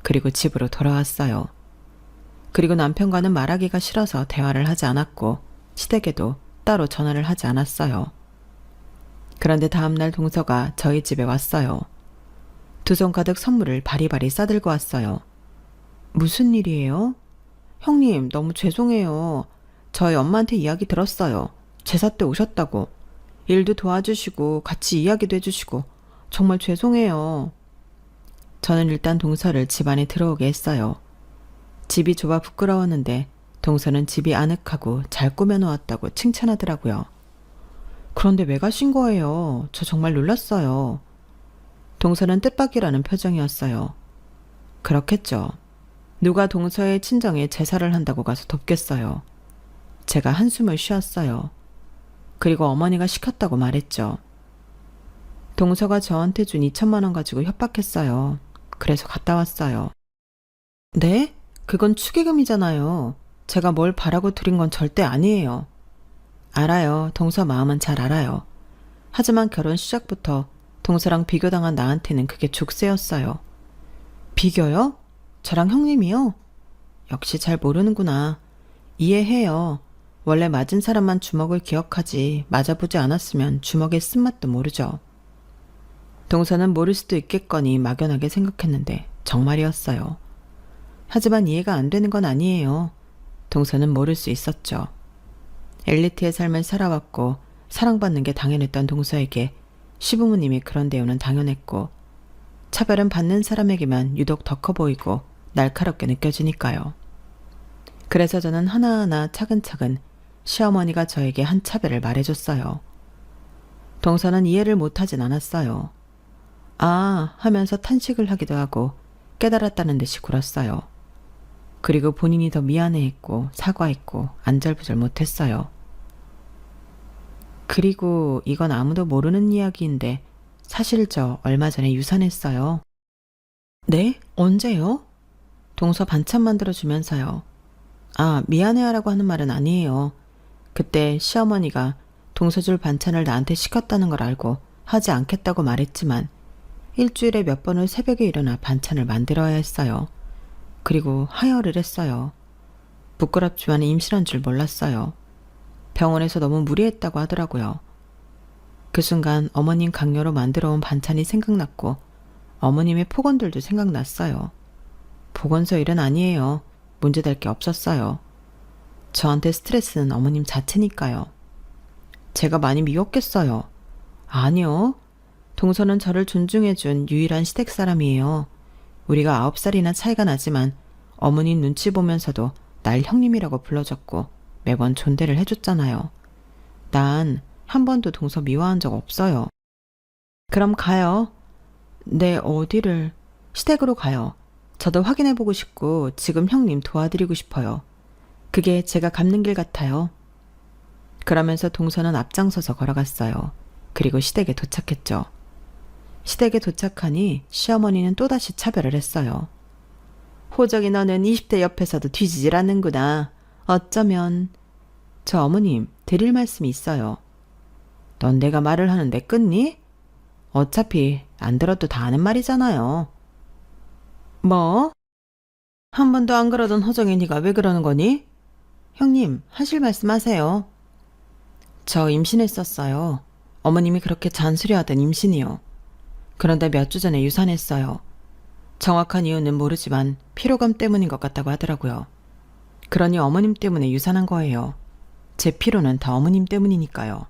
그리고 집으로 돌아왔어요. 그리고 남편과는 말하기가 싫어서 대화를 하지 않았고 시댁에도 따로 전화를 하지 않았어요. 그런데 다음날 동서가 저희 집에 왔어요. 두 손 가득 선물을 바리바리 싸들고 왔어요. 무슨 일이에요? 형님, 너무 죄송해요. 저희 엄마한테 이야기 들었어요. 제사 때 오셨다고. 일도 도와주시고 같이 이야기도 해주시고 정말 죄송해요. 저는 일단 동서를 집 안에 들어오게 했어요. 집이 좁아 부끄러웠는데 동서는 집이 아늑하고 잘 꾸며놓았다고 칭찬하더라고요. 그런데 왜 가신 거예요? 저 정말 놀랐어요. 동서는 뜻밖이라는 표정이었어요. 그렇겠죠. 누가 동서의 친정에 제사를 한다고 가서 돕겠어요. 제가 한숨을 쉬었어요. 그리고 어머니가 시켰다고 말했죠. 동서가 저한테 준 2천만 원 가지고 협박했어요. 그래서 갔다 왔어요. 네? 그건 축의금이잖아요. 제가 뭘 바라고 드린 건 절대 아니에요. 알아요. 동서 마음은 잘 알아요. 하지만 결혼 시작부터 동서랑 비교당한 나한테는 그게 족쇄였어요. 비교요? 저랑 형님이요? 역시 잘 모르는구나. 이해해요. 원래 맞은 사람만 주먹을 기억하지 맞아보지 않았으면 주먹의 쓴맛도 모르죠. 동서는 모를 수도 있겠거니 막연하게 생각했는데 정말이었어요. 하지만 이해가 안 되는 건 아니에요. 동서는 모를 수 있었죠. 엘리트의 삶을 살아왔고 사랑받는 게 당연했던 동서에게 시부모님이 그런 대우는 당연했고 차별은 받는 사람에게만 유독 더 커 보이고 날카롭게 느껴지니까요. 그래서 저는 하나하나 차근차근 시어머니가 저에게 한 차별을 말해줬어요. 동서는 이해를 못하진 않았어요. 아 하면서 탄식을 하기도 하고 깨달았다는 듯이 굴었어요. 그리고 본인이 더 미안해했고 사과했고 안절부절 못했어요. 그리고 이건 아무도 모르는 이야기인데 사실 저 얼마 전에 유산했어요. 네? 언제요? 동서 반찬 만들어주면서요. 아, 미안해하라고 하는 말은 아니에요. 그때 시어머니가 동서 줄 반찬을 나한테 시켰다는 걸 알고 하지 않겠다고 말했지만 일주일에 몇 번을 새벽에 일어나 반찬을 만들어야 했어요. 그리고 하혈을 했어요. 부끄럽지만 임신한 줄 몰랐어요. 병원에서 너무 무리했다고 하더라고요. 그 순간 어머님 강요로 만들어온 반찬이 생각났고 어머님의 폭언들도 생각났어요. 보건소 일은 아니에요. 문제될 게 없었어요. 저한테 스트레스는 어머님 자체니까요. 제가 많이 미웠겠어요. 아니요. 동서는 저를 존중해준 유일한 시댁 사람이에요. 우리가 9살이나 차이가 나지만 어머니 눈치 보면서도 날 형님이라고 불러줬고 매번 존대를 해줬잖아요. 난 한 번도 동서 미워한 적 없어요. 그럼 가요. 네, 어디를? 시댁으로 가요. 저도 확인해보고 싶고 지금 형님 도와드리고 싶어요. 그게 제가 갚는 길 같아요. 그러면서 동서는 앞장서서 걸어갔어요. 그리고 시댁에 도착했죠. 시댁에 도착하니 시어머니는 또다시 차별을 했어요. 호적이 너는 20대 옆에서도 뒤지질 않는구나. 어쩌면. 저 어머님 드릴 말씀이 있어요. 넌 내가 말을 하는데 끊니? 어차피 안 들어도 다 아는 말이잖아요. 뭐? 한 번도 안 그러던 허정이 네가 왜 그러는 거니? 형님, 하실 말씀 하세요. 저 임신했었어요. 어머님이 그렇게 잔소리하던 임신이요. 그런데 몇 주 전에 유산했어요. 정확한 이유는 모르지만 피로감 때문인 것 같다고 하더라고요. 그러니 어머님 때문에 유산한 거예요. 제 피로는 다 어머님 때문이니까요.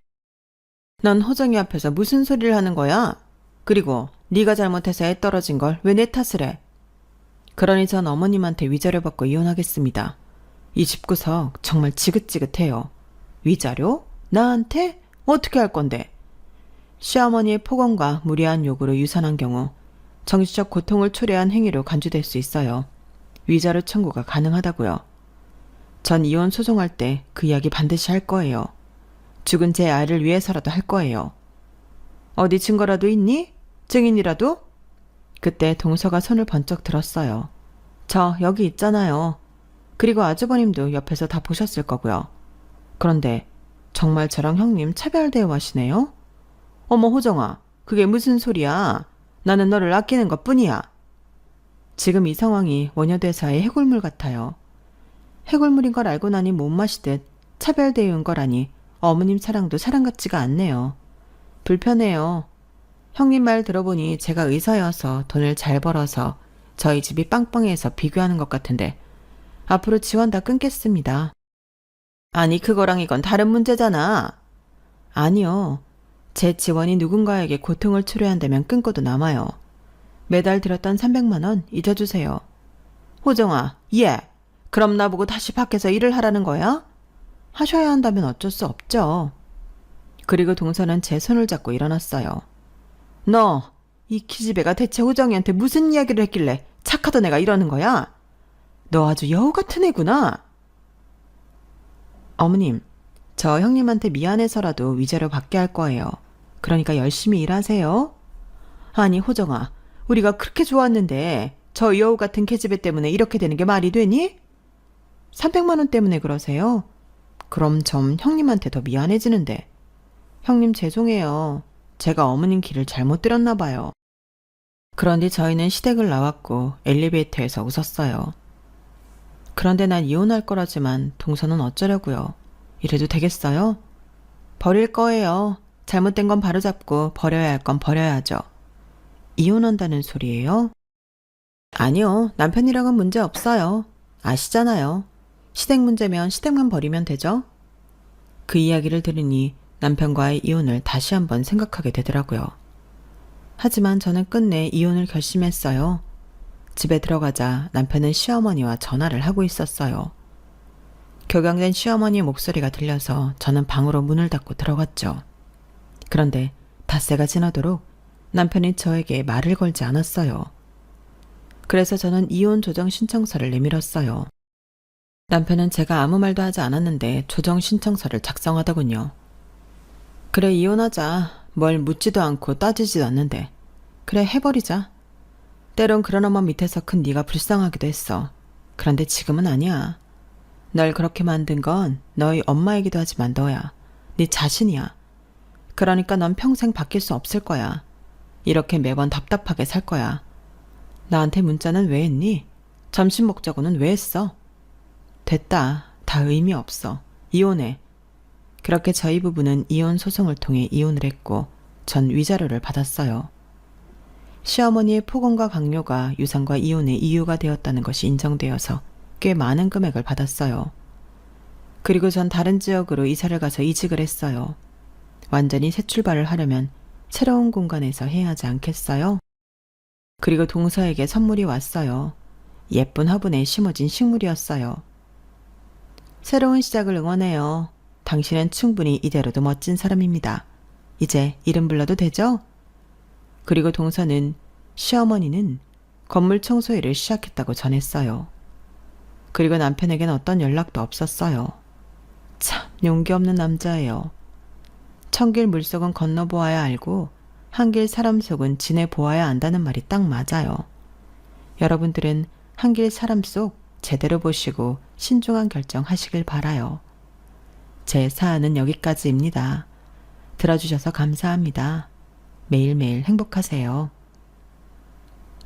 넌 허정이 앞에서 무슨 소리를 하는 거야? 그리고 네가 잘못해서 애 떨어진 걸 왜 내 탓을 해? 그러니 전 어머님한테 위자료 받고 이혼하겠습니다. 이 집구석 정말 지긋지긋해요. 위자료? 나한테? 어떻게 할 건데? 시어머니의 폭언과 무리한 요구로 유산한 경우 정신적 고통을 초래한 행위로 간주될 수 있어요. 위자료 청구가 가능하다고요. 전 이혼 소송할 때 그 이야기 반드시 할 거예요. 죽은 제 아이를 위해서라도 할 거예요. 어디 증거라도 있니? 증인이라도? 그때 동서가 손을 번쩍 들었어요. 저 여기 있잖아요. 그리고 아주버님도 옆에서 다 보셨을 거고요. 그런데 정말 저랑 형님 차별 대우하시네요? 어머 호정아, 그게 무슨 소리야? 나는 너를 아끼는 것뿐이야. 지금 이 상황이 원효대사의 해골물 같아요. 해골물인 걸 알고 나니 못 마시듯 차별대우인 거라니 어머님 사랑도 사랑 같지가 않네요. 불편해요. 형님 말 들어보니 제가 의사여서 돈을 잘 벌어서 저희 집이 빵빵해서 비교하는 것 같은데 앞으로 지원 다 끊겠습니다. 아니 그거랑 이건 다른 문제잖아. 아니요. 제 지원이 누군가에게 고통을 치료한다면 끊고도 남아요. 매달 들었던 300만 원 잊어주세요. 호정아, 예. 그럼 나보고 다시 밖에서 일을 하라는 거야? 하셔야 한다면 어쩔 수 없죠. 그리고 동서는 제 손을 잡고 일어났어요. 너, 이 기집애가 대체 호정이한테 무슨 이야기를 했길래 착하던 애가 이러는 거야? 너 아주 여우 같은 애구나. 어머님, 저 형님한테 미안해서라도 위자료 받게 할 거예요. 그러니까 열심히 일하세요. 아니 호정아, 우리가 그렇게 좋았는데 저 여우 같은 계집애 때문에 이렇게 되는 게 말이 되니? 300만 원 때문에 그러세요? 그럼 전 형님한테 더 미안해지는데. 형님 죄송해요. 제가 어머님 길을 잘못 들었나 봐요. 그런데 저희는 시댁을 나왔고 엘리베이터에서 웃었어요. 그런데 난 이혼할 거라지만 동서는 어쩌려고요. 이래도 되겠어요? 버릴 거예요. 잘못된 건 바로잡고 버려야 할 건 버려야죠. 이혼한다는 소리예요? 아니요. 남편이랑은 문제 없어요. 아시잖아요. 시댁 문제면 시댁만 버리면 되죠? 그 이야기를 들으니 남편과의 이혼을 다시 한번 생각하게 되더라고요. 하지만 저는 끝내 이혼을 결심했어요. 집에 들어가자 남편은 시어머니와 전화를 하고 있었어요. 격양된 시어머니의 목소리가 들려서 저는 방으로 문을 닫고 들어갔죠. 그런데 닷새가 지나도록 남편이 저에게 말을 걸지 않았어요. 그래서 저는 이혼 조정 신청서를 내밀었어요. 남편은 제가 아무 말도 하지 않았는데 조정 신청서를 작성하더군요. 그래 이혼하자. 뭘 묻지도 않고 따지지도 않는데. 그래 해버리자. 때론 그런 엄마 밑에서 큰 네가 불쌍하기도 했어. 그런데 지금은 아니야. 널 그렇게 만든 건 너희 엄마이기도 하지만 너야. 네 자신이야. 그러니까 넌 평생 바뀔 수 없을 거야. 이렇게 매번 답답하게 살 거야. 나한테 문자는 왜 했니? 점심 먹자고는 왜 했어? 됐다. 다 의미 없어. 이혼해. 그렇게 저희 부부는 이혼 소송을 통해 이혼을 했고 전 위자료를 받았어요. 시어머니의 폭언과 강요가 유산과 이혼의 이유가 되었다는 것이 인정되어서 꽤 많은 금액을 받았어요. 그리고 전 다른 지역으로 이사를 가서 이직을 했어요. 완전히 새 출발을 하려면 새로운 공간에서 해야 하지 않겠어요? 그리고 동서에게 선물이 왔어요. 예쁜 화분에 심어진 식물이었어요. 새로운 시작을 응원해요. 당신은 충분히 이대로도 멋진 사람입니다. 이제 이름 불러도 되죠? 그리고 동서는 시어머니는 건물 청소일을 시작했다고 전했어요. 그리고 남편에겐 어떤 연락도 없었어요. 참 용기 없는 남자예요. 천길 물속은 건너보아야 알고 한길 사람 속은 지내보아야 안다는 말이 딱 맞아요. 여러분들은 한길 사람 속 제대로 보시고 신중한 결정하시길 바라요. 제 사연은 여기까지입니다. 들어주셔서 감사합니다. 매일매일 행복하세요.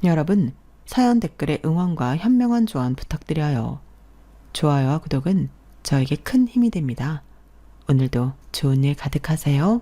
여러분, 사연 댓글에 응원과 현명한 조언 부탁드려요. 좋아요와 구독은 저에게 큰 힘이 됩니다. 오늘도 좋은 일 가득하세요.